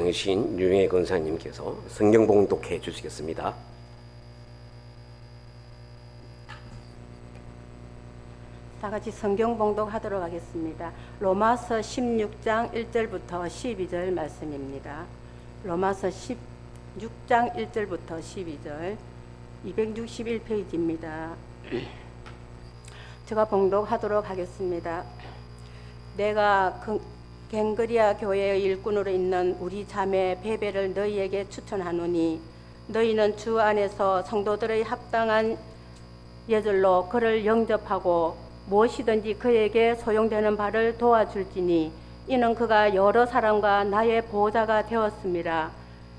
장신 유영애 권사님께서 성경 봉독해 주시겠습니다. 다 같이 성경 봉독하도록 하겠습니다. 로마서 16장 1절부터 12절 말씀입니다. 로마서 16장 1절부터 12절 261페이지입니다. 제가 봉독하도록 하겠습니다. 내가 갱그리아 교회의 일꾼으로 있는 우리 자매 베베를 너희에게 추천하노니 너희는 주 안에서 성도들의 합당한 예절로 그를 영접하고 무엇이든지 그에게 소용되는 바를 도와줄지니 이는 그가 여러 사람과 나의 보호자가 되었습니다.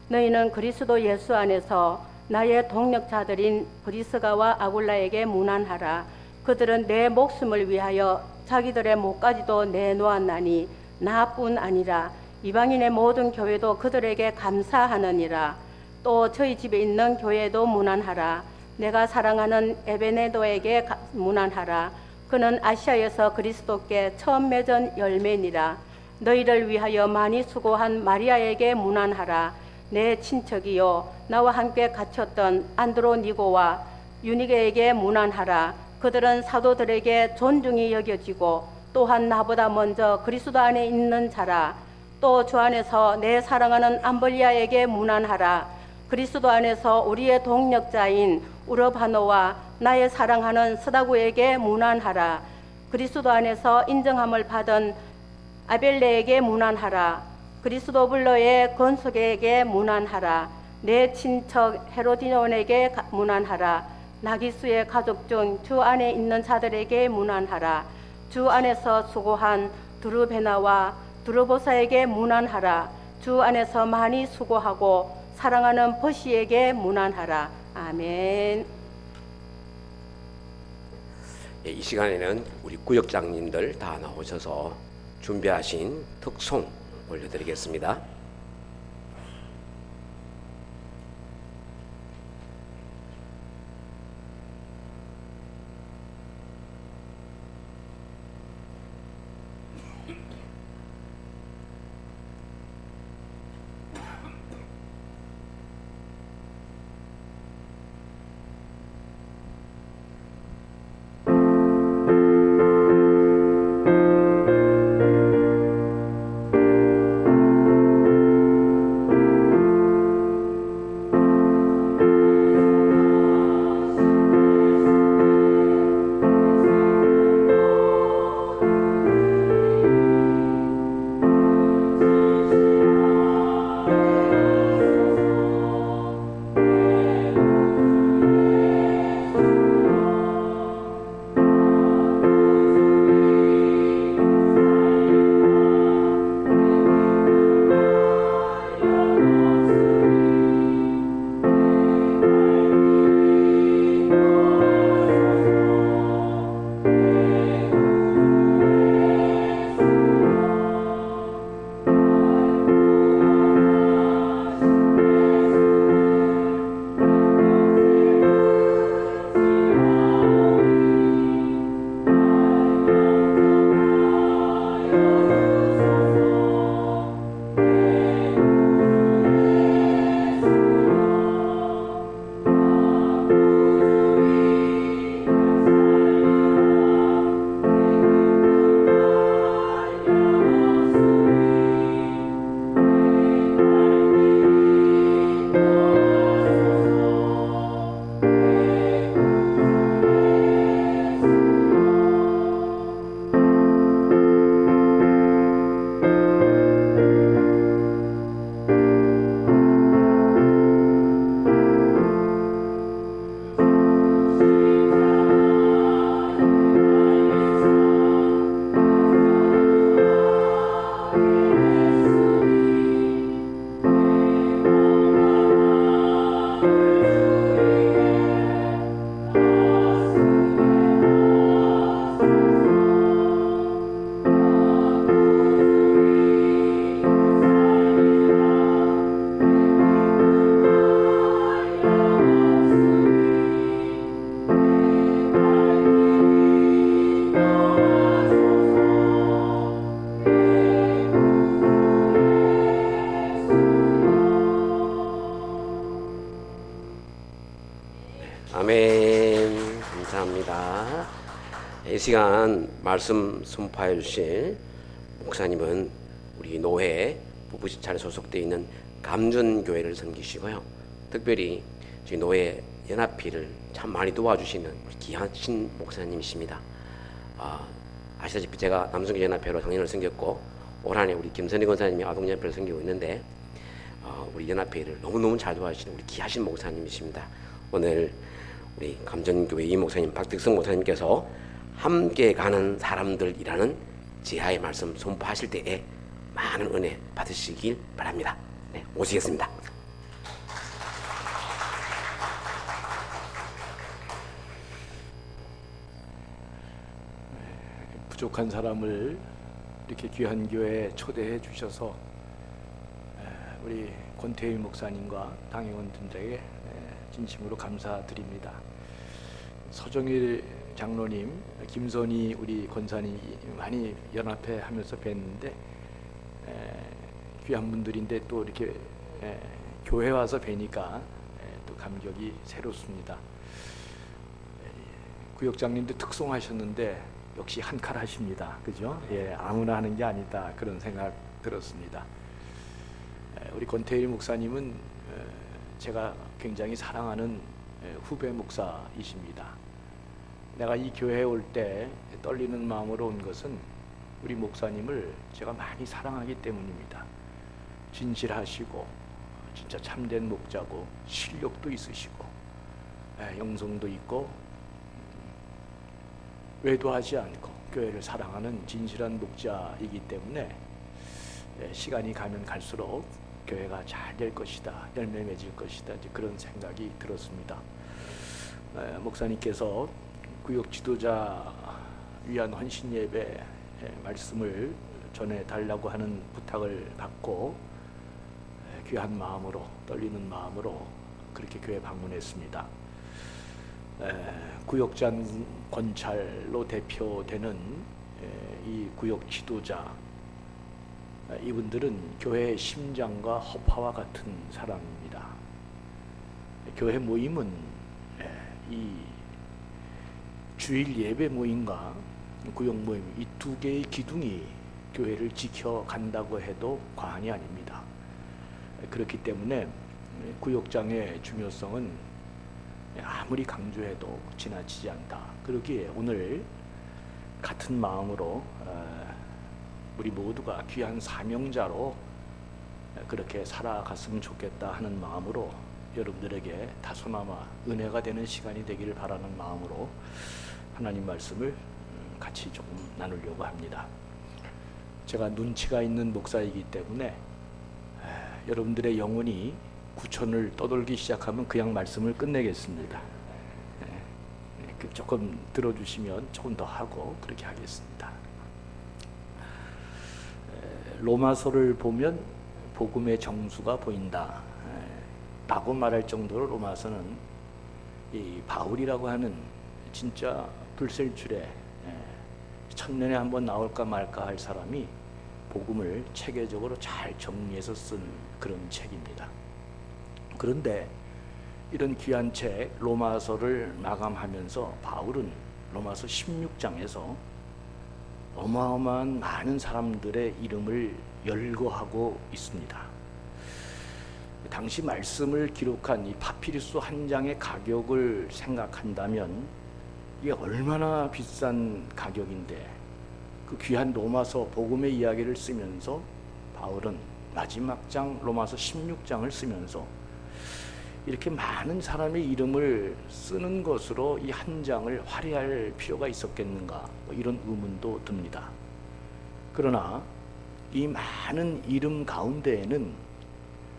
너희는 그리스도 예수 안에서 나의 동력자들인 브리스가와 아굴라에게 문안하라. 그들은 내 목숨을 위하여 자기들의 목까지도 내놓았나니 나뿐 아니라 이방인의 모든 교회도 그들에게 감사하느니라. 또 저희 집에 있는 교회도 문안하라. 내가 사랑하는 에베네도에게 문안하라. 그는 아시아에서 그리스도께 처음 맺은 열매니라. 너희를 위하여 많이 수고한 마리아에게 문안하라. 내 친척이요 나와 함께 갇혔던 안드로니고와 유니게에게 문안하라. 그들은 사도들에게 존중이 여겨지고 또한 나보다 먼저 그리스도 안에 있는 자라. 또 주 안에서 내 사랑하는 암블리아에게 문안하라. 그리스도 안에서 우리의 동력자인 우르바노와 나의 사랑하는 스다구에게 문안하라. 그리스도 안에서 인정함을 받은 아벨레에게 문안하라. 그리스도 불러의 건숙에게 문안하라. 내 친척 헤로디논에게 문안하라. 나기수의 가족 중 주 안에 있는 자들에게 문안하라. 주 안에서 수고한 두르베나와 두르보사에게 문안하라. 주 안에서 많이 수고하고 사랑하는 버시에게 문안하라. 아멘. 이 시간에는 우리 구역장님들 다 나오셔서 준비하신 특송 올려드리겠습니다. 이 시간 말씀 선포해 주실 목사님은 우리 노회 부부지찬에 소속되어 있는 감전교회를 섬기시고요. 특별히 저희 노회 연합회를 참 많이 도와주시는 우리 기하신 목사님이십니다. 아시다시피 제가 남성교연합회로 작년을 섬겼고 올 한해 우리 김선희 권사님이 아동연합회를 섬기고 있는데 우리 연합회를 너무너무 잘 도와주시는 우리 기하신 목사님이십니다. 오늘 우리 감전교회 이 목사님 박득성 목사님께서 함께 가는 사람들이라는 지하의 말씀 선포하실 때에 많은 은혜 받으시길 바랍니다. 네, 모시겠습니다. 부족한 사람을 이렇게 귀한 교회에 초대해 주셔서 우리 권태희 목사님과 당회원들에게 진심으로 감사드립니다. 서정일 장로님, 김선희 우리 권사님 많이 연합회 하면서 뵀는데 귀한 분들인데 또 이렇게 교회 와서 뵈니까 또 감격이 새롭습니다. 구역장님도 특송하셨는데 역시 한 칼 하십니다. 그죠? 예, 아무나 하는 게 아니다. 그런 생각 들었습니다. 우리 권태일 목사님은 제가 굉장히 사랑하는 후배 목사이십니다. 내가 이 교회에 올 때 떨리는 마음으로 온 것은 우리 목사님을 제가 많이 사랑하기 때문입니다. 진실하시고 진짜 참된 목자고 실력도 있으시고 영성도 있고 외도하지 않고 교회를 사랑하는 진실한 목자이기 때문에 시간이 가면 갈수록 교회가 잘 될 것이다, 열매 맺을 것이다, 이제 그런 생각이 들었습니다. 목사님께서 구역 지도자 위한 헌신 예배 말씀을 전해 달라고 하는 부탁을 받고 귀한 마음으로 떨리는 마음으로 그렇게 교회 방문했습니다. 구역장 권찰로 대표되는 이 구역 지도자 이분들은 교회의 심장과 허파와 같은 사람입니다. 교회 모임은 이 주일 예배 모임과 구역 모임 이 두 개의 기둥이 교회를 지켜간다고 해도 과언이 아닙니다. 그렇기 때문에 구역장의 중요성은 아무리 강조해도 지나치지 않다. 그러기에 오늘 같은 마음으로 우리 모두가 귀한 사명자로 그렇게 살아갔으면 좋겠다 하는 마음으로 여러분들에게 다소나마 은혜가 되는 시간이 되기를 바라는 마음으로 하나님 말씀을 같이 조금 나누려고 합니다. 제가 눈치가 있는 목사이기 때문에 여러분들의 영혼이 구천을 떠돌기 시작하면 그냥 말씀을 끝내겠습니다. 조금 들어주시면 조금 더 하고 그렇게 하겠습니다. 로마서를 보면 복음의 정수가 보인다 라고 말할 정도로 로마서는 이 바울이라고 하는 진짜 불셀출에 천년에 한번 나올까 말까 할 사람이 복음을 체계적으로 잘 정리해서 쓴 그런 책입니다. 그런데 이런 귀한 책 로마서를 마감하면서 바울은 로마서 16장에서 어마어마한 많은 사람들의 이름을 열거하고 있습니다. 당시 말씀을 기록한 이 파피루스 한 장의 가격을 생각한다면 이게 얼마나 비싼 가격인데 그 귀한 로마서 복음의 이야기를 쓰면서 바울은 마지막 장 로마서 16장을 쓰면서 이렇게 많은 사람의 이름을 쓰는 것으로 이 한 장을 화려할 필요가 있었겠는가 이런 의문도 듭니다. 그러나 이 많은 이름 가운데에는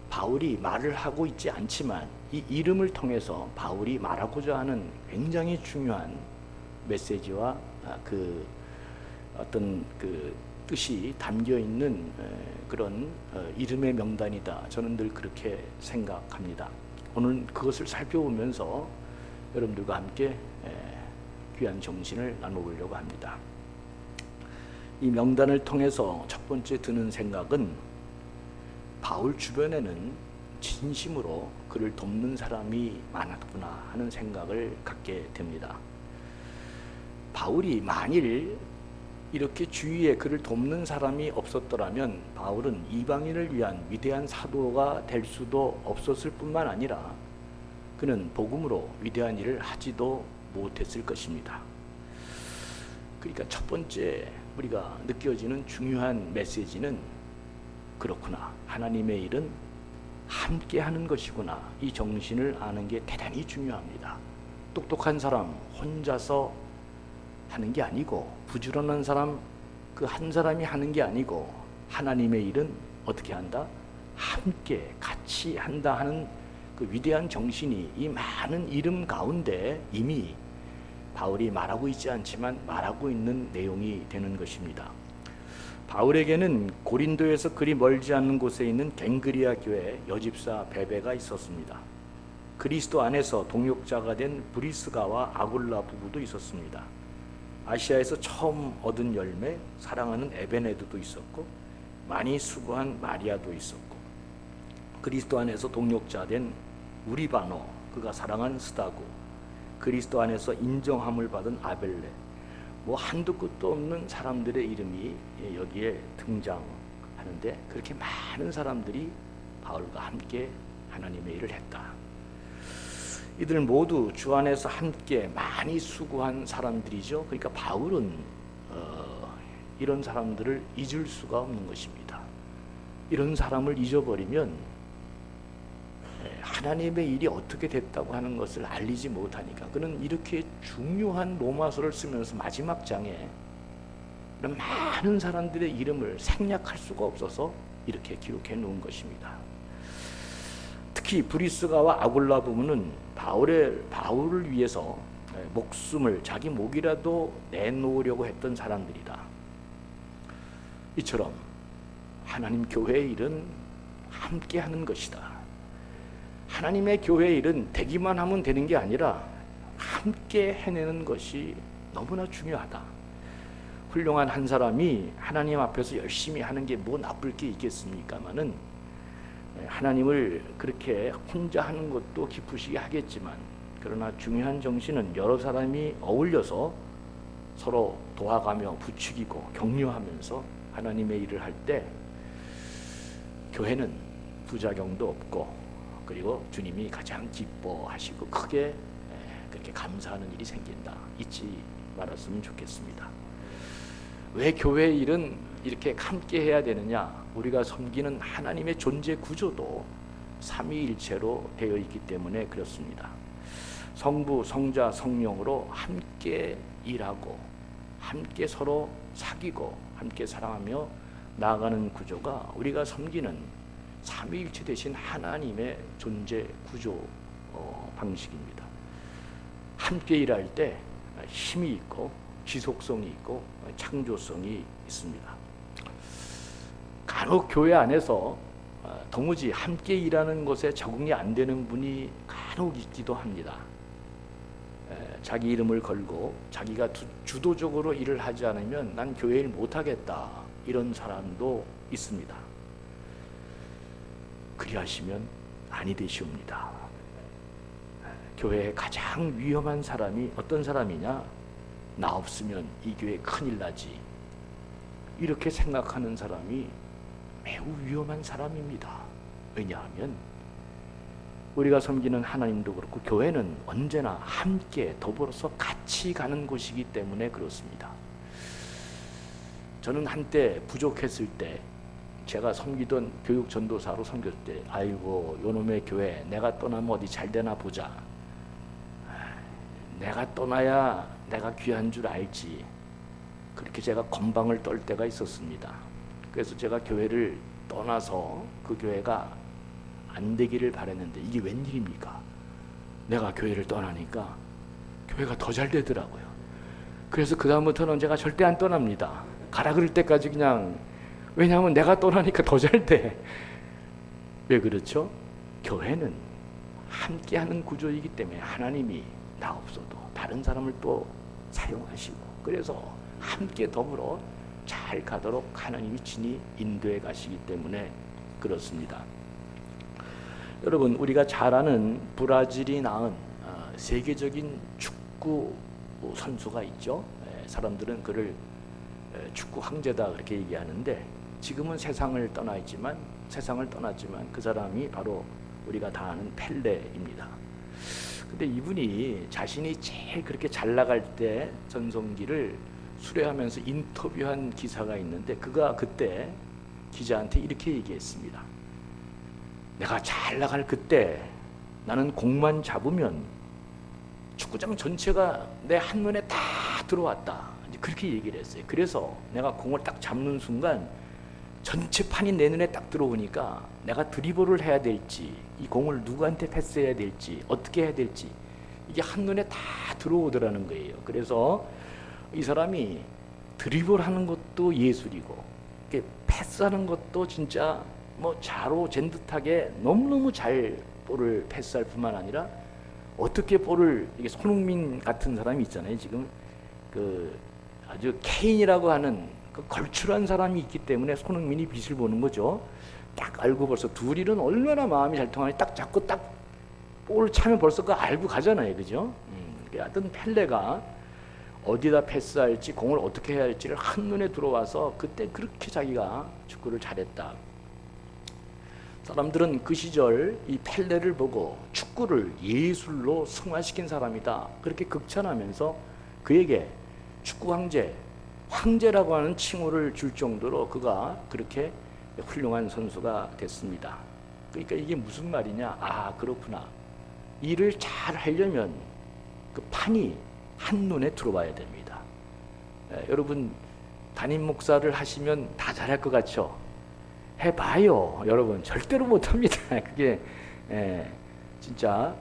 바울이 말을 하고 있지 않지만 이 이름을 통해서 바울이 말하고자 하는 굉장히 중요한 메시지와 그 어떤 그 뜻이 담겨 있는 그런 이름의 명단이다. 저는 늘 그렇게 생각합니다. 오늘 그것을 살펴보면서 여러분들과 함께 귀한 정신을 나눠보려고 합니다. 이 명단을 통해서 첫 번째 드는 생각은 바울 주변에는 진심으로 그를 돕는 사람이 많았구나 하는 생각을 갖게 됩니다. 바울이 만일 이렇게 주위에 그를 돕는 사람이 없었더라면 바울은 이방인을 위한 위대한 사도가 될 수도 없었을 뿐만 아니라 그는 복음으로 위대한 일을 하지도 못했을 것입니다. 그러니까 첫 번째 우리가 느껴지는 중요한 메시지는 그렇구나, 하나님의 일은 함께 하는 것이구나, 이 정신을 아는 게 대단히 중요합니다. 똑똑한 사람 혼자서 하는 게 아니고, 부지런한 사람 그 한 사람이 하는 게 아니고, 하나님의 일은 어떻게 한다? 함께 같이 한다 하는 그 위대한 정신이 이 많은 이름 가운데 이미 바울이 말하고 있지 않지만 말하고 있는 내용이 되는 것입니다. 바울에게는 고린도에서 그리 멀지 않은 곳에 있는 갱그리아 교회 여집사 베베가 있었습니다. 그리스도 안에서 동역자가 된 브리스가와 아굴라 부부도 있었습니다. 아시아에서 처음 얻은 열매 사랑하는 에베네드도 있었고, 많이 수고한 마리아도 있었고, 그리스도 안에서 동역자 된 우리바노, 그가 사랑한 스다고, 그리스도 안에서 인정함을 받은 아벨레, 뭐 한두 끝도 없는 사람들의 이름이 여기에 등장하는데, 그렇게 많은 사람들이 바울과 함께 하나님의 일을 했다. 이들 모두 주 안에서 함께 많이 수고한 사람들이죠. 그러니까 바울은 이런 사람들을 잊을 수가 없는 것입니다. 이런 사람을 잊어버리면 하나님의 일이 어떻게 됐다고 하는 것을 알리지 못하니까, 그는 이렇게 중요한 로마서를 쓰면서 마지막 장에 이런 많은 사람들의 이름을 생략할 수가 없어서 이렇게 기록해 놓은 것입니다. 특히 브리스가와 아굴라 부부는 바울을 위해서 목숨을, 자기 목이라도 내놓으려고 했던 사람들이다. 이처럼 하나님 교회의 일은 함께 하는 것이다. 하나님의 교회의 일은 되기만 하면 되는 게 아니라 함께 해내는 것이 너무나 중요하다. 훌륭한 한 사람이 하나님 앞에서 열심히 하는 게 뭐 나쁠 게 있겠습니까마는, 하나님을 그렇게 혼자 하는 것도 기쁘시게 하겠지만, 그러나 중요한 정신은 여러 사람이 어울려서 서로 도와가며 부추기고 격려하면서 하나님의 일을 할 때 교회는 부작용도 없고, 그리고 주님이 가장 기뻐하시고 크게 그렇게 감사하는 일이 생긴다. 잊지 말았으면 좋겠습니다. 왜 교회의 일은 이렇게 함께 해야 되느냐? 우리가 섬기는 하나님의 존재 구조도 삼위일체로 되어 있기 때문에 그렇습니다. 성부, 성자, 성령으로 함께 일하고, 함께 서로 사귀고, 함께 사랑하며 나아가는 구조가 우리가 섬기는 삼위일체 되신 하나님의 존재 구조 방식입니다. 함께 일할 때 힘이 있고 지속성이 있고 창조성이 있습니다. 간혹 교회 안에서 도무지 함께 일하는 것에 적응이 안 되는 분이 간혹 있기도 합니다. 자기 이름을 걸고 자기가 주도적으로 일을 하지 않으면 난 교회 일 못하겠다, 이런 사람도 있습니다. 그리하시면 아니 되시옵니다. 교회의 가장 위험한 사람이 어떤 사람이냐? 나 없으면 이 교회 큰일 나지, 이렇게 생각하는 사람이 매우 위험한 사람입니다. 왜냐하면 우리가 섬기는 하나님도 그렇고 교회는 언제나 함께 더불어서 같이 가는 곳이기 때문에 그렇습니다. 저는 한때 부족했을 때, 제가 섬기던 교육 전도사로 섬겼을 때, 아이고 요놈의 교회 내가 떠나면 어디 잘 되나 보자, 내가 떠나야 내가 귀한 줄 알지, 그렇게 제가 건방을 떨 때가 있었습니다. 그래서 제가 교회를 떠나서 그 교회가 안 되기를 바랬는데, 이게 웬일입니까? 내가 교회를 떠나니까 교회가 더 잘 되더라고요. 그래서 그 다음부터는 제가 절대 안 떠납니다. 가라 그럴 때까지 그냥, 왜냐하면 내가 떠나니까 더 잘 돼. 왜 그렇죠? 교회는 함께하는 구조이기 때문에 하나님이 나 없어도 다른 사람을 또 사용하시고, 그래서 함께 더불어 잘 가도록 하나님이 친히 인도해 가시기 때문에 그렇습니다. 여러분, 우리가 잘 아는 브라질이 낳은 세계적인 축구 선수가 있죠. 사람들은 그를 축구 황제다 그렇게 얘기하는데, 지금은 세상을 떠났지만 그 사람이 바로 우리가 다 아는 펠레입니다. 근데 이분이 자신이 제일 그렇게 잘 나갈 때 전성기를 수려하면서 인터뷰한 기사가 있는데, 그가 그때 기자한테 이렇게 얘기했습니다. 내가 잘 나갈 그때 나는 공만 잡으면 축구장 전체가 내 한눈에 다 들어왔다, 그렇게 얘기를 했어요. 그래서 내가 공을 딱 잡는 순간 전체 판이 내 눈에 딱 들어오니까 내가 드리블을 해야 될지, 이 공을 누구한테 패스해야 될지, 어떻게 해야 될지, 이게 한눈에 다 들어오더라는 거예요. 그래서 이 사람이 드리블하는 것도 예술이고, 패스하는 것도 진짜 뭐 자로 잰 듯하게 너무너무 잘 볼을 패스할 뿐만 아니라, 어떻게 볼을, 이게 손흥민 같은 사람이 있잖아요. 지금 그 아주 케인이라고 하는 그 걸출한 사람이 있기 때문에 손흥민이 빛을 보는 거죠. 딱 알고 벌써 둘이는 얼마나 마음이 잘 통하니 딱 잡고 딱 볼 차면 벌써 그거 알고 가잖아요, 그죠? 하여튼 펠레가 어디다 패스할지, 공을 어떻게 해야 할지를 한눈에 들어와서 그때 그렇게 자기가 축구를 잘했다. 사람들은 그 시절 이 펠레를 보고 축구를 예술로 승화시킨 사람이다, 그렇게 극찬하면서 그에게 축구 황제라고 하는 칭호를 줄 정도로 그가 그렇게 훌륭한 선수가 됐습니다. 그러니까 이게 무슨 말이냐? 아, 그렇구나. 일을 잘 하려면 그 판이 한눈에 들어와야 됩니다. 여러분, 담임 목사를 하시면 다 잘할 것 같죠? 해봐요. 여러분, 절대로 못합니다. 그게 진짜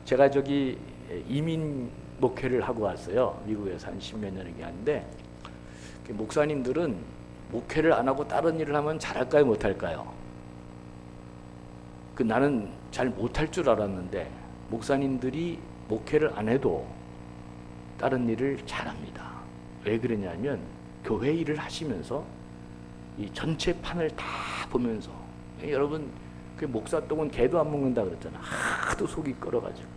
제가 저기 이민 목회를 하고 왔어요. 미국에서 한 10몇 년을 하는데, 목사님들은 목회를 안 하고 다른 일을 하면 잘할까요, 못할까요? 나는 잘 못할 줄 알았는데, 목사님들이 목회를 안 해도 다른 일을 잘합니다. 왜 그러냐면, 교회 일을 하시면서 이 전체 판을 다 보면서, 여러분, 그 목사 똥은 개도 안 먹는다 그랬잖아. 하도 속이 끓어가지고.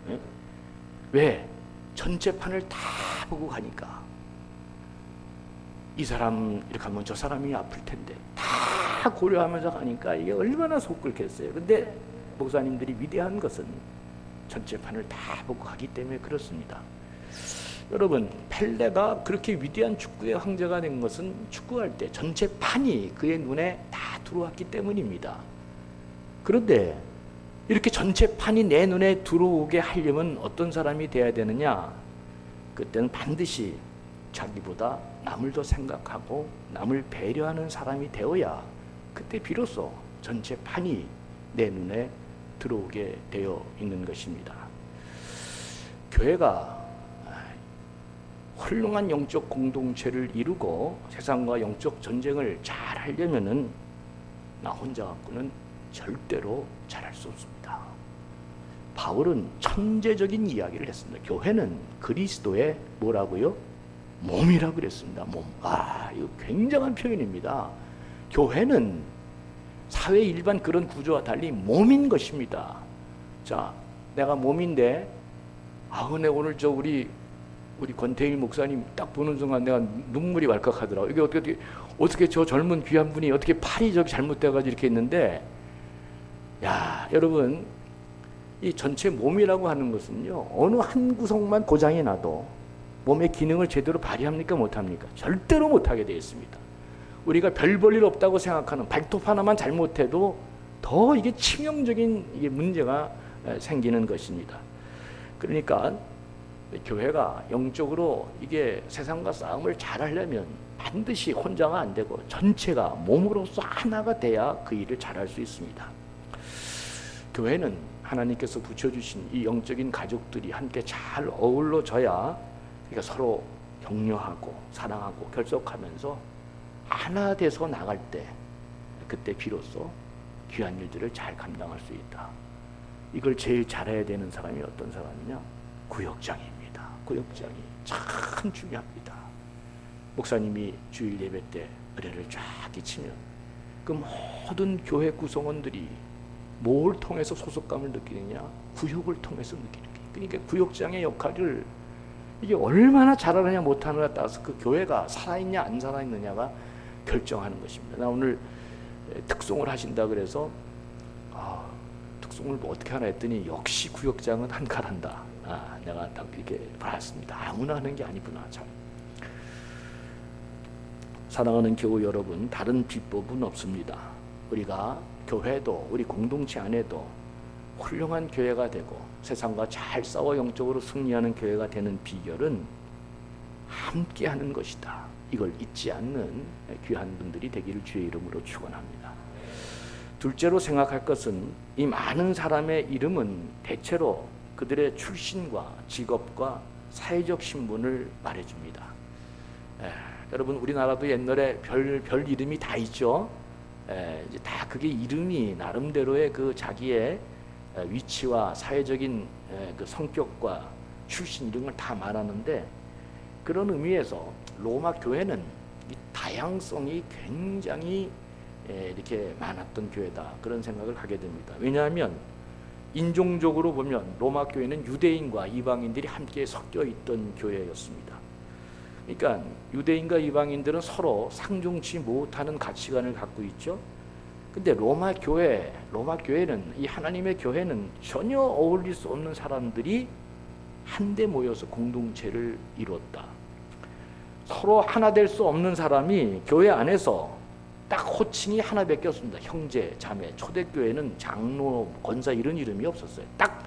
왜? 전체 판을 다 보고 가니까, 이 사람 이렇게 하면 저 사람이 아플 텐데 다 고려하면서 가니까 이게 얼마나 속 끓겠어요. 근데 목사님들이 위대한 것은 전체 판을 다 보고 가기 때문에 그렇습니다. 여러분, 펠레가 그렇게 위대한 축구의 황제가 된 것은 축구할 때 전체 판이 그의 눈에 다 들어왔기 때문입니다. 그런데 이렇게 전체 판이 내 눈에 들어오게 하려면 어떤 사람이 돼야 되느냐? 그때는 반드시 자기보다 남을 더 생각하고 남을 배려하는 사람이 되어야 그때 비로소 전체 판이 내 눈에 들어오게 되어 있는 것입니다. 교회가 훌륭한 영적 공동체를 이루고 세상과 영적 전쟁을 잘 하려면은 나 혼자 갖고는 절대로 잘할 수 없습니다. 바울은 천재적인 이야기를 했습니다. 교회는 그리스도의 뭐라고요? 몸이라고 그랬습니다. 몸. 이거 굉장한 표현입니다. 교회는 사회 일반 그런 구조와 달리 몸인 것입니다. 자, 내가 몸인데, 근데 오늘 우리 권태일 목사님 딱 보는 순간 내가 눈물이 왈칵하더라고. 이게 어떻게 저 젊은 귀한 분이 어떻게 팔이 저기 잘못돼가지고 이렇게 있는데, 야, 여러분, 이 전체 몸이라고 하는 것은요, 어느 한 구석만 고장이 나도 몸의 기능을 제대로 발휘합니까, 못합니까? 절대로 못하게 되어 있습니다. 우리가 별 볼 일 없다고 생각하는 발톱 하나만 잘못해도 더 이게 치명적인 이게 문제가 생기는 것입니다. 그러니까 교회가 영적으로 이게 세상과 싸움을 잘 하려면 반드시 혼자가 안 되고 전체가 몸으로서 하나가 돼야 그 일을 잘 할 수 있습니다. 교회는 하나님께서 붙여주신 이 영적인 가족들이 함께 잘 어우러져야, 그러니까 서로 격려하고 사랑하고 결속하면서 하나 돼서 나갈 때, 그때 비로소 귀한 일들을 잘 감당할 수 있다. 이걸 제일 잘해야 되는 사람이 어떤 사람이냐? 구역장입니다. 구역장이 참 중요합니다. 목사님이 주일 예배 때 은혜를 쫙 끼치면 그 모든 교회 구성원들이 뭘 통해서 소속감을 느끼느냐? 구역을 통해서 느끼는 게. 그러니까 구역장의 역할을 이게 얼마나 잘하느냐 못하느냐에 따라서 그 교회가 살아있냐 안 살아있느냐가 결정하는 것입니다. 나 오늘 특송을 하신다 그래서 특송을 뭐 어떻게 하나 했더니 역시 구역장은 한 칼한다. 내가 딱 이렇게 봤습니다. 아무나 하는 게 아니구나. 참. 사랑하는 교우 여러분, 다른 비법은 없습니다. 우리가 교회도 우리 공동체 안에도 훌륭한 교회가 되고 세상과 잘 싸워 영적으로 승리하는 교회가 되는 비결은 함께하는 것이다. 이걸 잊지 않는 귀한 분들이 되기를 주의 이름으로 축원합니다. 둘째로 생각할 것은 이 많은 사람의 이름은 대체로 그들의 출신과 직업과 사회적 신분을 말해줍니다. 여러분 우리나라도 옛날에 별 이름이 다 있죠. 이제 다 그게 이름이 나름대로의 그 자기의 위치와 사회적인 그 성격과 출신 이런 걸 다 말하는데, 그런 의미에서 로마 교회는 이 다양성이 굉장히 이렇게 많았던 교회다, 그런 생각을 하게 됩니다. 왜냐하면 인종적으로 보면 로마 교회는 유대인과 이방인들이 함께 섞여 있던 교회였습니다. 그러니까 유대인과 이방인들은 서로 상종치 못하는 가치관을 갖고 있죠. 근데 로마 교회는, 이 하나님의 교회는 전혀 어울릴 수 없는 사람들이 한데 모여서 공동체를 이뤘다. 서로 하나 될 수 없는 사람이 교회 안에서 딱 호칭이 하나밖에 없습니다. 형제, 자매. 초대교회는 장로, 권사 이런 이름이 없었어요. 딱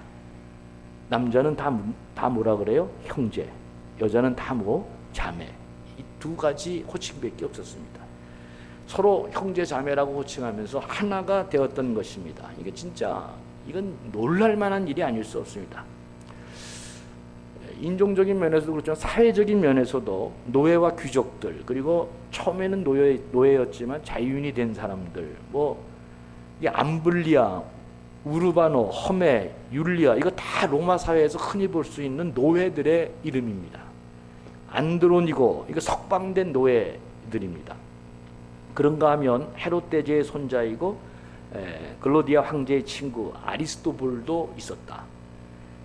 남자는 다 뭐라 그래요? 형제. 여자는 다 자매. 이 두 가지 호칭밖에 없었습니다. 서로 형제 자매라고 호칭하면서 하나가 되었던 것입니다. 이게 진짜 이건 놀랄 만한 일이 아닐 수 없습니다. 인종적인 면에서도 그렇지만 사회적인 면에서도 노예와 귀족들, 그리고 처음에는 노예였지만 자유인이 된 사람들, 이 암블리아, 우르바노, 허메, 율리아, 이거 다 로마 사회에서 흔히 볼 수 있는 노예들의 이름입니다. 안드로니고, 이거 석방된 노예들입니다. 그런가 하면 헤롯 대제의 손자이고 글로디아 황제의 친구 아리스토불도 있었다.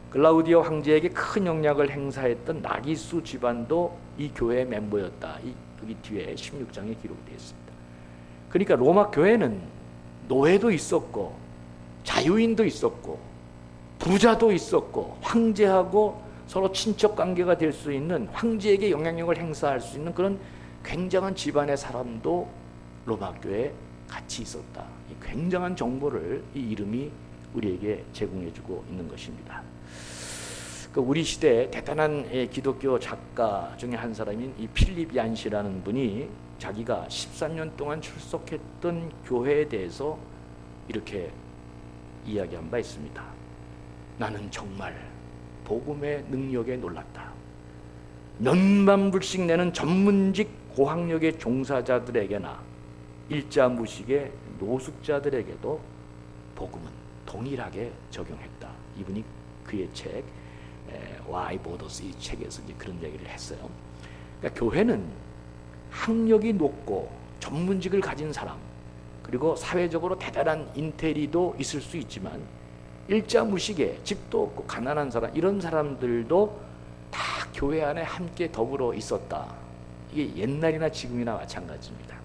글라우디오 황제에게 큰 영향을 행사했던 나기수 집안도 이 교회의 멤버였다. 여기 뒤에 16장에 기록되어 있습니다. 그러니까 로마 교회는 노예도 있었고 자유인도 있었고 부자도 있었고 황제하고 서로 친척 관계가 될 수 있는, 황제에게 영향력을 행사할 수 있는 그런 굉장한 집안의 사람도 로마 교회에 같이 있었다. 이 굉장한 정보를 이 이름이 우리에게 제공해주고 있는 것입니다. 우리 시대 대단한 기독교 작가 중에 한 사람인 이 필립 얀시라는 분이 자기가 13년 동안 출석했던 교회에 대해서 이렇게 이야기한 바 있습니다. 나는 정말 복음의 능력에 놀랐다. 몇만불씩 내는 전문직 고학력의 종사자들에게나 일자무식의 노숙자들에게도 복음은 동일하게 적용했다. 이분이 그의 책 Why Borders, 이 책에서 이제 그런 얘기를 했어요. 그러니까 교회는 학력이 높고 전문직을 가진 사람, 그리고 사회적으로 대단한 인테리도 있을 수 있지만 일자무식에 집도 없고 가난한 사람, 이런 사람들도 다 교회 안에 함께 더불어 있었다. 이게 옛날이나 지금이나 마찬가지입니다.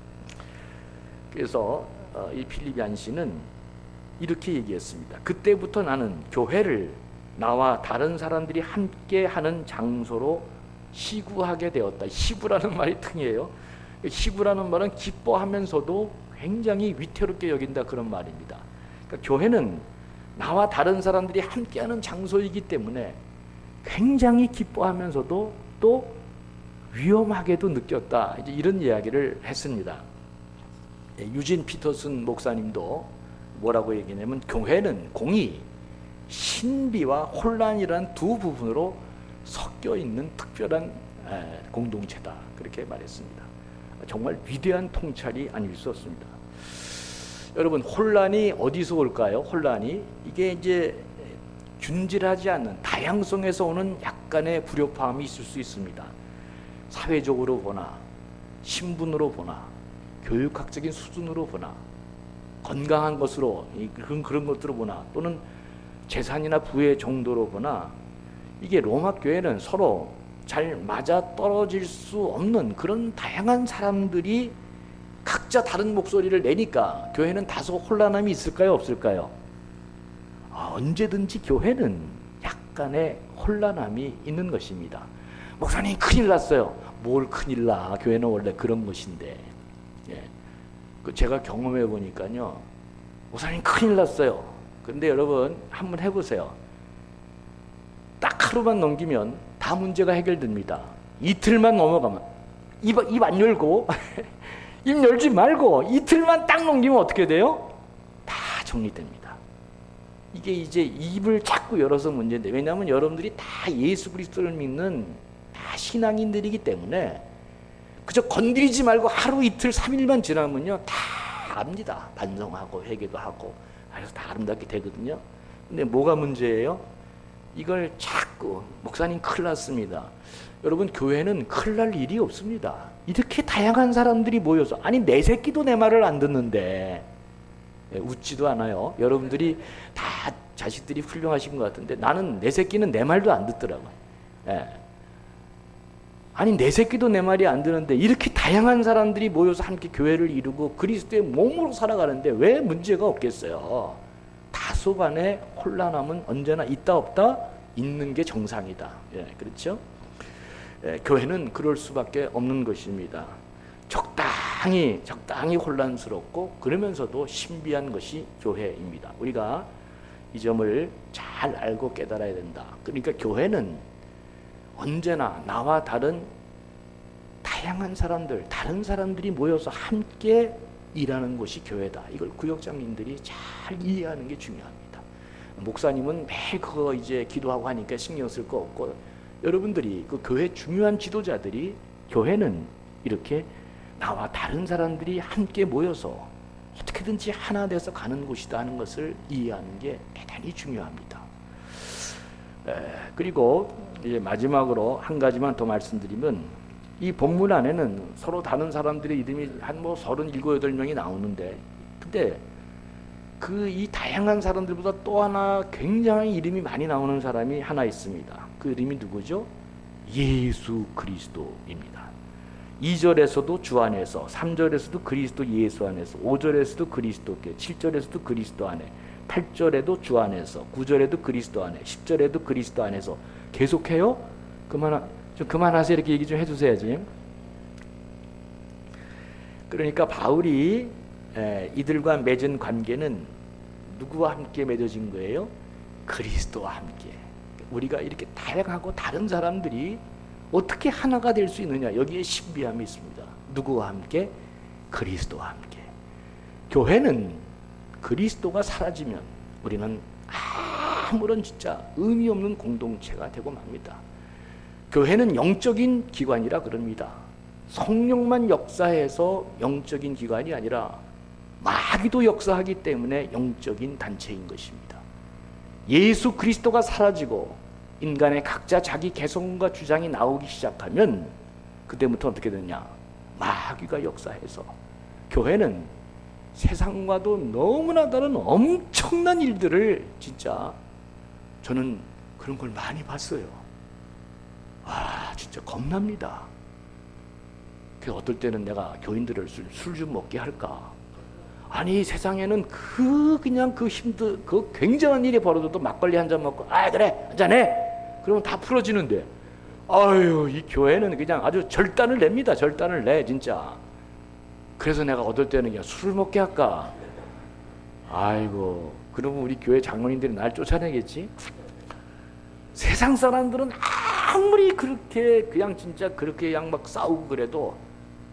그래서 이 필립 얀시는 이렇게 얘기했습니다. 그때부터 나는 교회를 나와 다른 사람들이 함께하는 장소로 시구하게 되었다. 시구라는 말이 특이해요. 시구라는 말은 기뻐하면서도 굉장히 위태롭게 여긴다, 그런 말입니다. 그러니까 교회는 나와 다른 사람들이 함께하는 장소이기 때문에 굉장히 기뻐하면서도 또 위험하게도 느꼈다. 이제 이런 이야기를 했습니다. 유진 피터슨 목사님도 뭐라고 얘기냐면 교회는 공의, 신비와 혼란이라는 두 부분으로 섞여 있는 특별한 공동체다, 그렇게 말했습니다. 정말 위대한 통찰이 아닐 수 없습니다. 여러분, 혼란이 어디서 올까요? 혼란이 이게 이제 균질하지 않는 다양성에서 오는 약간의 불협화음이 있을 수 있습니다. 사회적으로 보나, 신분으로 보나, 교육학적인 수준으로 보나, 건강한 것으로 그런 것들로 보나, 또는 재산이나 부의 정도로 보나, 이게 로마 교회는 서로 잘 맞아 떨어질 수 없는 그런 다양한 사람들이 각자 다른 목소리를 내니까 교회는 다소 혼란함이 있을까요, 없을까요? 언제든지 교회는 약간의 혼란함이 있는 것입니다. 목사님 큰일 났어요. 뭘 큰일 나? 교회는 원래 그런 것인데. 예. 제가 경험해 보니까요, 목사님 큰일 났어요. 근데 여러분 한번 해보세요. 딱 하루만 넘기면 다 문제가 해결됩니다. 이틀만 넘어가면 입 안 열고 입 열지 말고 이틀만 딱 넘기면 어떻게 돼요? 다 정리됩니다. 이게 이제 입을 자꾸 열어서 문제인데, 왜냐하면 여러분들이 다 예수 그리스도를 믿는 다 신앙인들이기 때문에 그저 건드리지 말고 하루 이틀 3일만 지나면요 다 압니다. 반성하고 회개도 하고 그래서 다 아름답게 되거든요. 근데 뭐가 문제예요? 이걸 자꾸 목사님 큰일 났습니다. 여러분 교회는 큰일 날 일이 없습니다. 이렇게 다양한 사람들이 모여서, 아니 내 새끼도 내 말을 안 듣는데, 웃지도 않아요. 여러분들이 다 자식들이 훌륭하신 것 같은데 나는 내 새끼는 내 말도 안 듣더라고요. 아니 내 새끼도 내 말이 안 듣는데 이렇게 다양한 사람들이 모여서 함께 교회를 이루고 그리스도의 몸으로 살아가는데 왜 문제가 없겠어요? 다소간의 혼란함은 언제나 있다 없다 있는 게 정상이다. 그렇죠? 교회는 그럴 수밖에 없는 것입니다. 적당히 혼란스럽고 그러면서도 신비한 것이 교회입니다. 우리가 이 점을 잘 알고 깨달아야 된다. 그러니까 교회는 언제나 나와 다른 다양한 사람들, 다른 사람들이 모여서 함께 일하는 곳이 교회다. 이걸 구역장님들이 잘 이해하는 게 중요합니다. 목사님은 매일 그거 이제 기도하고 하니까 신경 쓸 거 없고, 여러분들이 그 교회 중요한 지도자들이 교회는 이렇게 나와 다른 사람들이 함께 모여서 어떻게든지 하나 돼서 가는 곳이다 하는 것을 이해하는 게 대단히 중요합니다. 그리고 이제 마지막으로 한 가지만 더 말씀드리면, 이 본문 안에는 서로 다른 사람들의 이름이 한 37, 8명이 나오는데, 근데 그 이 다양한 사람들보다 또 하나 굉장히 이름이 많이 나오는 사람이 하나 있습니다. 그 이름이 누구죠? 예수 그리스도입니다. 2절에서도 주 안에서, 3절에서도 그리스도 예수 안에서, 5절에서도 그리스도께, 7절에서도 그리스도 안에, 8절에도 주 안에서, 9절에도 그리스도 안에, 10절에도 그리스도 안에서 계속해요? 좀 그만하세요. 이렇게 얘기 좀 해주셔야지. 그러니까 바울이 이들과 맺은 관계는 누구와 함께 맺어진 거예요? 그리스도와 함께. 우리가 이렇게 다양하고 다른 사람들이 어떻게 하나가 될 수 있느냐, 여기에 신비함이 있습니다. 누구와 함께? 그리스도와 함께. 교회는 그리스도가 사라지면 우리는 아무런 진짜 의미 없는 공동체가 되고 맙니다. 교회는 영적인 기관이라 그럽니다. 성령만 역사해서 영적인 기관이 아니라 마귀도 역사하기 때문에 영적인 단체인 것입니다. 예수 그리스도가 사라지고 인간의 각자 자기 개성과 주장이 나오기 시작하면 그때부터 어떻게 되냐? 마귀가 역사해서 교회는 세상과도 너무나 다른 엄청난 일들을, 진짜 저는 그런 걸 많이 봤어요. 진짜 겁납니다. 그래서 어떨 때는 내가 교인들을 술 좀 먹게 할까? 아니 세상에는 그 굉장한 일이 벌어져도 막걸리 한 잔 먹고 그래 한잔해 그러면 다 풀어지는데, 이 교회는 그냥 아주 절단을 냅니다. 절단을 내 진짜. 그래서 내가 어떨 때는 그냥 술을 먹게 할까? 그러면 우리 교회 장로님들이 날 쫓아내겠지? 세상 사람들은 아무리 그렇게 그냥 진짜 그렇게 그냥 막 싸우고 그래도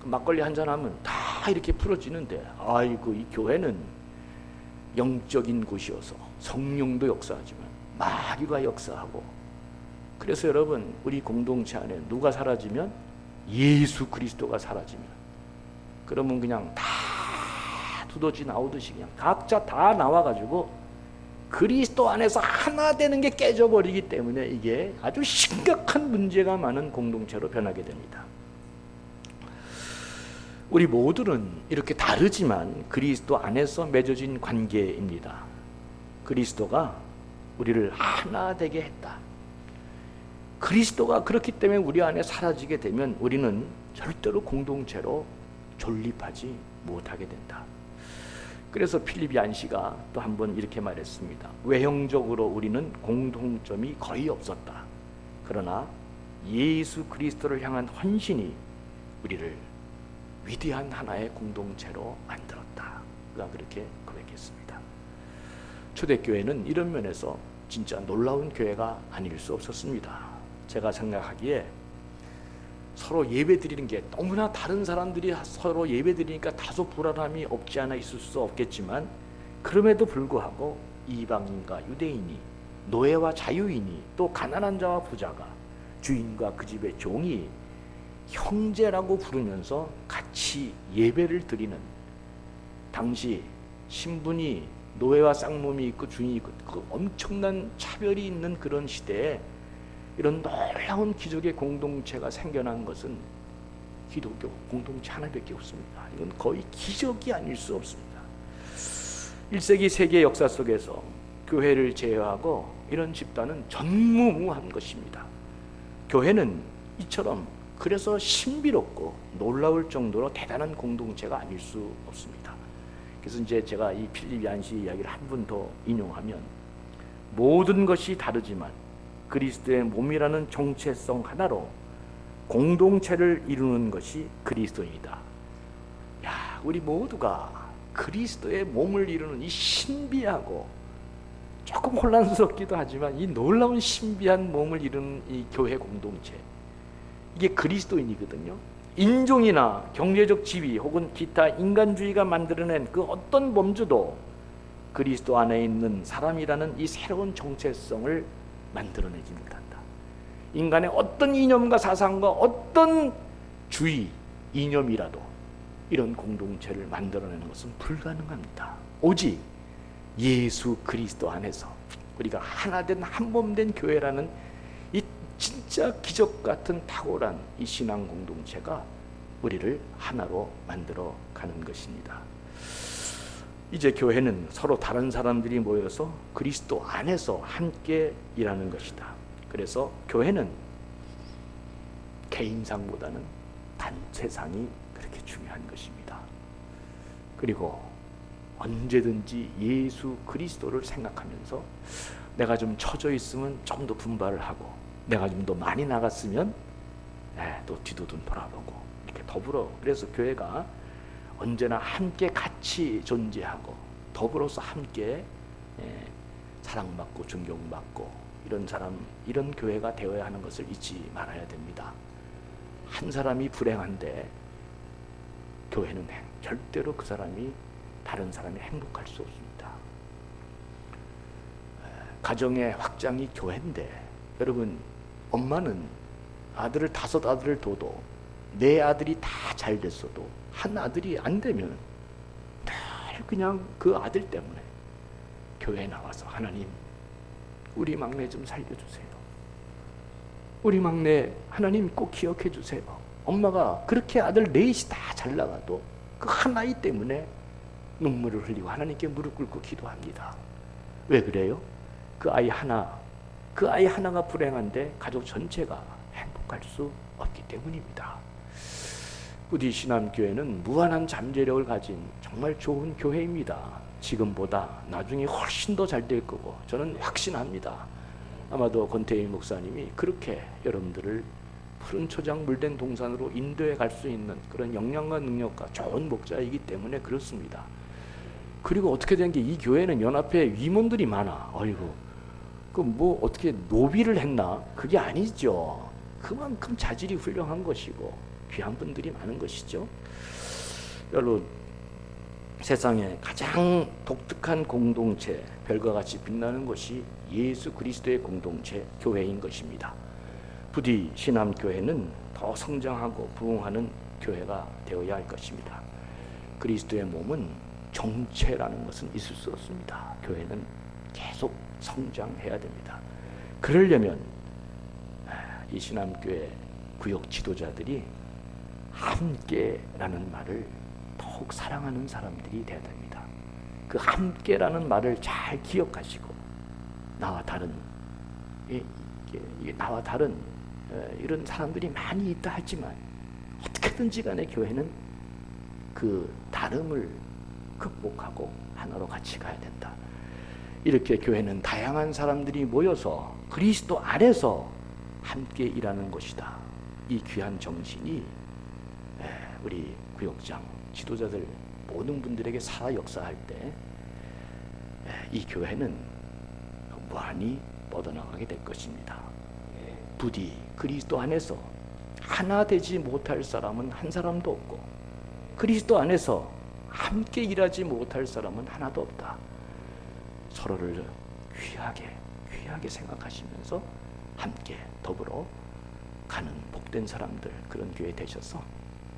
막걸리 한잔 하면 다 이렇게 풀어지는데, 이 교회는 영적인 곳이어서 성령도 역사하지만 마귀가 역사하고, 그래서 여러분 우리 공동체 안에 누가 사라지면, 예수 그리스도가 사라지면, 그러면 그냥 다 두더지 나오듯이 그냥 각자 다 나와가지고 그리스도 안에서 하나 되는 게 깨져버리기 때문에 이게 아주 심각한 문제가 많은 공동체로 변하게 됩니다. 우리 모두는 이렇게 다르지만 그리스도 안에서 맺어진 관계입니다. 그리스도가 우리를 하나 되게 했다. 그리스도가 그렇기 때문에 우리 안에 사라지게 되면 우리는 절대로 공동체로 존립하지 못하게 된다. 그래서 필립 얀시가 또 한 번 이렇게 말했습니다. 외형적으로 우리는 공통점이 거의 없었다. 그러나 예수 그리스도를 향한 헌신이 우리를 위대한 하나의 공동체로 만들었다. 그가 그렇게 고백했습니다. 초대교회는 이런 면에서 진짜 놀라운 교회가 아닐 수 없었습니다. 제가 생각하기에 서로 예배드리는 게 너무나 다른 사람들이 서로 예배드리니까 다소 불안함이 없지 않아 있을 수 없겠지만, 그럼에도 불구하고 이방인과 유대인이, 노예와 자유인이, 또 가난한 자와 부자가, 주인과 그 집의 종이 형제라고 부르면서 같이 예배를 드리는, 당시 신분이 노예와 쌍놈이 있고 주인이 있고 그 엄청난 차별이 있는 그런 시대에 이런 놀라운 기적의 공동체가 생겨난 것은 기독교 공동체 하나밖에 없습니다. 이건 거의 기적이 아닐 수 없습니다. 1세기 세계 역사 속에서 교회를 제외하고 이런 집단은 전무후무한 것입니다. 교회는 이처럼 그래서 신비롭고 놀라울 정도로 대단한 공동체가 아닐 수 없습니다. 그래서 이제 제가 이 필립 얀시 이야기를 한 번 더 인용하면, 모든 것이 다르지만 그리스도의 몸이라는 정체성 하나로 공동체를 이루는 것이 그리스도인이다. 야, 우리 모두가 그리스도의 몸을 이루는 이 신비하고 조금 혼란스럽기도 하지만 이 놀라운 신비한 몸을 이루는 이 교회 공동체, 이게 그리스도인이거든요. 인종이나 경제적 지위 혹은 기타 인간주의가 만들어낸 그 어떤 범주도 그리스도 안에 있는 사람이라는 이 새로운 정체성을 만들어내지 못한다. 인간의 어떤 이념과 사상과 어떤 주의, 이념이라도 이런 공동체를 만들어내는 것은 불가능합니다. 오직 예수 그리스도 안에서 우리가 하나 된 한 몸 된 교회라는 이 진짜 기적 같은 탁월한 이 신앙 공동체가 우리를 하나로 만들어 가는 것입니다. 이제 교회는 서로 다른 사람들이 모여서 그리스도 안에서 함께 일하는 것이다. 그래서 교회는 개인상보다는 단체상이 그렇게 중요한 것입니다. 그리고 언제든지 예수 그리스도를 생각하면서 내가 좀 처져 있으면 좀 더 분발을 하고, 내가 좀 더 많이 나갔으면 또 뒤도 좀 돌아보고, 이렇게 더불어, 그래서 교회가 언제나 함께 같이 존재하고 더불어서 함께 사랑받고 존경받고 이런 사람, 이런 교회가 되어야 하는 것을 잊지 말아야 됩니다. 한 사람이 불행한데 교회는 절대로 그 사람이, 다른 사람이 행복할 수 없습니다. 가정의 확장이 교회인데, 여러분, 엄마는 아들을 5아들을 둬도 내 아들이 다 잘 됐어도 한 아들이 안 되면 늘 그냥 그 아들 때문에 교회에 나와서, 하나님 우리 막내 좀 살려주세요. 우리 막내 하나님 꼭 기억해 주세요. 엄마가 그렇게 아들 넷이 다 잘 나가도 그 한 아이 때문에 눈물을 흘리고 하나님께 무릎 꿇고 기도합니다. 왜 그래요? 그 아이 하나가 불행한데 가족 전체가 행복할 수 없기 때문입니다. 부디 신암교회는 무한한 잠재력을 가진 정말 좋은 교회입니다. 지금보다 나중에 훨씬 더 잘 될 거고 저는 확신합니다. 아마도 권태희 목사님이 그렇게 여러분들을 푸른 초장 물된 동산으로 인도해 갈 수 있는 그런 역량과 능력과 좋은 목자이기 때문에 그렇습니다. 그리고 어떻게 된 게, 이 교회는 연합회 위문들이 많아. 어이구, 그 뭐 어떻게 노비를 했나? 그게 아니죠. 그만큼 자질이 훌륭한 것이고 귀한 분들이 많은 것이죠. 여러분, 세상에 가장 독특한 공동체, 별과 같이 빛나는 것이 예수 그리스도의 공동체, 교회인 것입니다. 부디 신암교회는 더 성장하고 부흥하는 교회가 되어야 할 것입니다. 그리스도의 몸은 정체라는 것은 있을 수 없습니다. 교회는 계속 성장해야 됩니다. 그러려면 이 신암교회 구역 지도자들이 함께라는 말을 더욱 사랑하는 사람들이 되어야 됩니다. 그 함께라는 말을 잘 기억하시고 나와 다른 이게 나와 다른 이런 사람들이 많이 있다 하지만 어떻게든지 간에 교회는 그 다름을 극복하고 하나로 같이 가야 된다. 이렇게 교회는 다양한 사람들이 모여서 그리스도 안에서 함께 일하는 것이다. 이 귀한 정신이 우리 구역장 지도자들 모든 분들에게 살아 역사할 때 이 교회는 무한히 뻗어나가게 될 것입니다. 부디 그리스도 안에서 하나 되지 못할 사람은 한 사람도 없고 그리스도 안에서 함께 일하지 못할 사람은 하나도 없다. 서로를 귀하게 생각하시면서 함께 더불어 가는 복된 사람들, 그런 교회 되셔서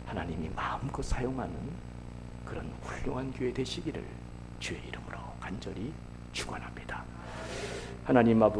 하나님이 마음껏 사용하는 그런 훌륭한 교회 되시기를 주의 이름으로 간절히 축원합니다. 하나님 아버지,